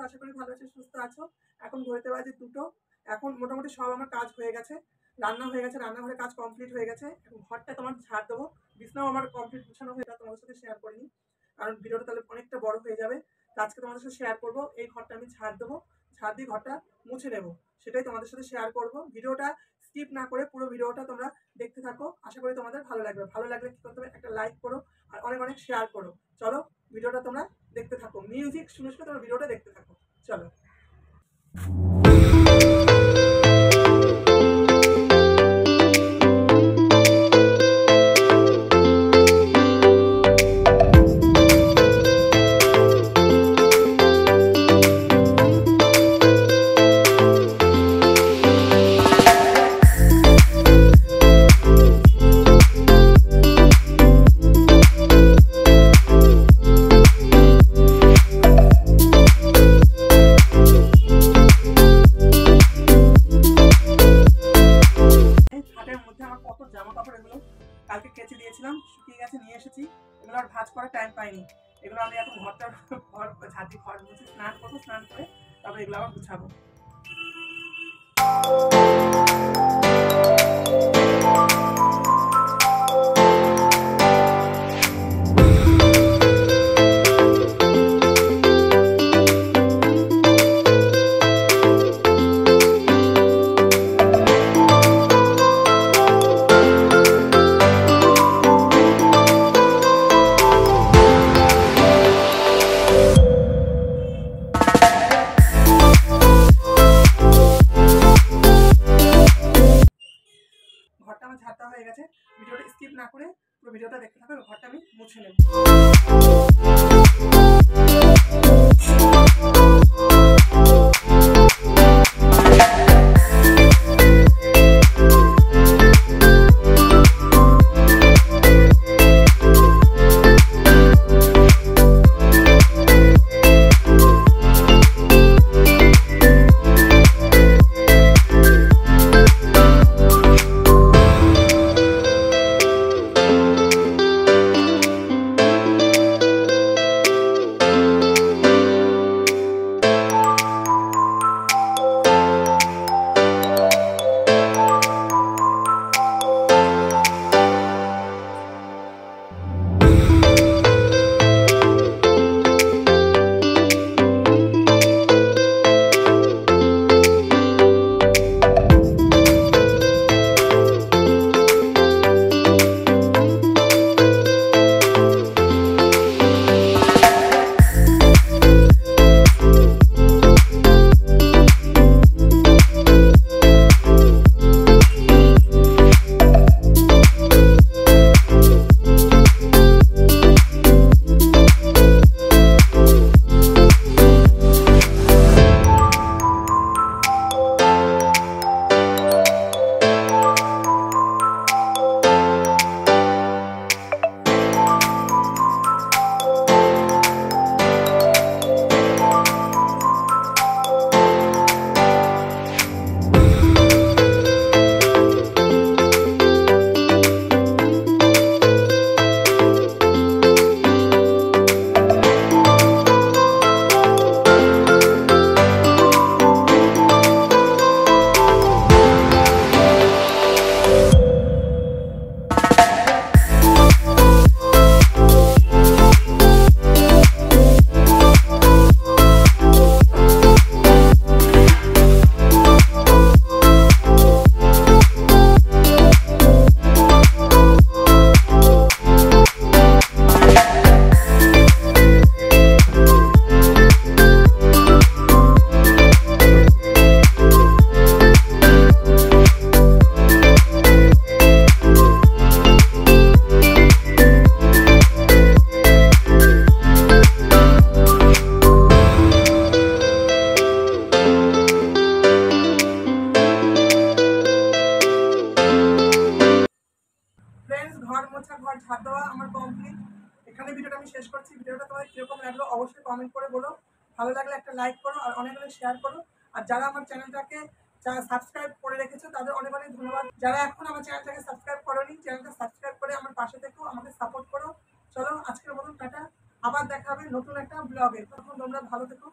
আশা করি ভালো আছো, সুস্থ আছো। এখন ঘড়িতে বাজে 2টো। এখন মোটামুটি সব আমার কাজ হয়ে গেছে, রান্না হয়ে গেছে, রান্নাঘরের কাজ কমপ্লিট হয়ে গেছে। এখন ঘরটা তোমার ঝাড় দেবো, বিছনাও আমার কমপ্লিট গুছানো হয়ে গেছে। তোমাদের সাথে শেয়ার করিনি কারণ ভিডিওটা তাহলে অনেকটা বড় হয়ে যাবে। তো আজকে তোমাদের সাথে শেয়ার করবো এই ঘরটা আমি ঝাড় দেবো, ঝাড় দিয়ে ঘরটা মুছে নেবো, সেটাই তোমাদের সাথে শেয়ার করবো। ভিডিওটা স্কিপ না করে পুরো ভিডিওটা তোমরা দেখতে থাকো, আশা করি তোমাদের ভালো লাগবে। ভালো লাগলে কি করতে হবে, একটা লাইক করো আর অনেক অনেক শেয়ার করো। চলো ভিডিওটা তোমরা দেখতে থাকো, মিউজিক শুনে শুনে তোমরা ভিডিওটা দেখতে থাকো। চলো। কত জামা কাপড়, এগুলো কালকে কেচে দিয়েছিলাম, শুকিয়ে গেছে, নিয়ে এসেছি। এগুলো আর ভাঁজ করার টাইম পাইনি। এগুলো আমি এখন ঘর ঝাঁটি ঘর মুছে স্নান করবো, স্নান করে তারপরে এগুলো আবার গুছাবো। ঘরটা আমার ঝাড়টা হয়ে গেছে, ভিডিওটা স্কিপ না করে পুরো ভিডিওটা দেখতে থাকো। ঘরটা আমি মুছে নেব। ঘর মোছা, ঘর ঝাড় দেওয়া আমার কমপ্লিট। এখানে ভিডিওটা আমি শেষ করছি। ভিডিওটা তোমাদের কীরকম লাগলো অবশ্যই কমেন্ট করে বলো। ভালো লাগলে একটা লাইক করো আর অনেক অনেক শেয়ার করো। আর যারা আমার চ্যানেলটাকে সাবস্ক্রাইব করে রেখেছো তাদের অনেক অনেক ধন্যবাদ। যারা এখন আমার চ্যানেলটাকে সাবস্ক্রাইব করোনি, চ্যানেলটা সাবস্ক্রাইব করে আমার পাশে থেকো, আমাকে সাপোর্ট করো। চলো আজকের মতন টাটা, আবার দেখা হবে নতুন একটা ব্লগে। তখন তোমরা ভালো থেকো।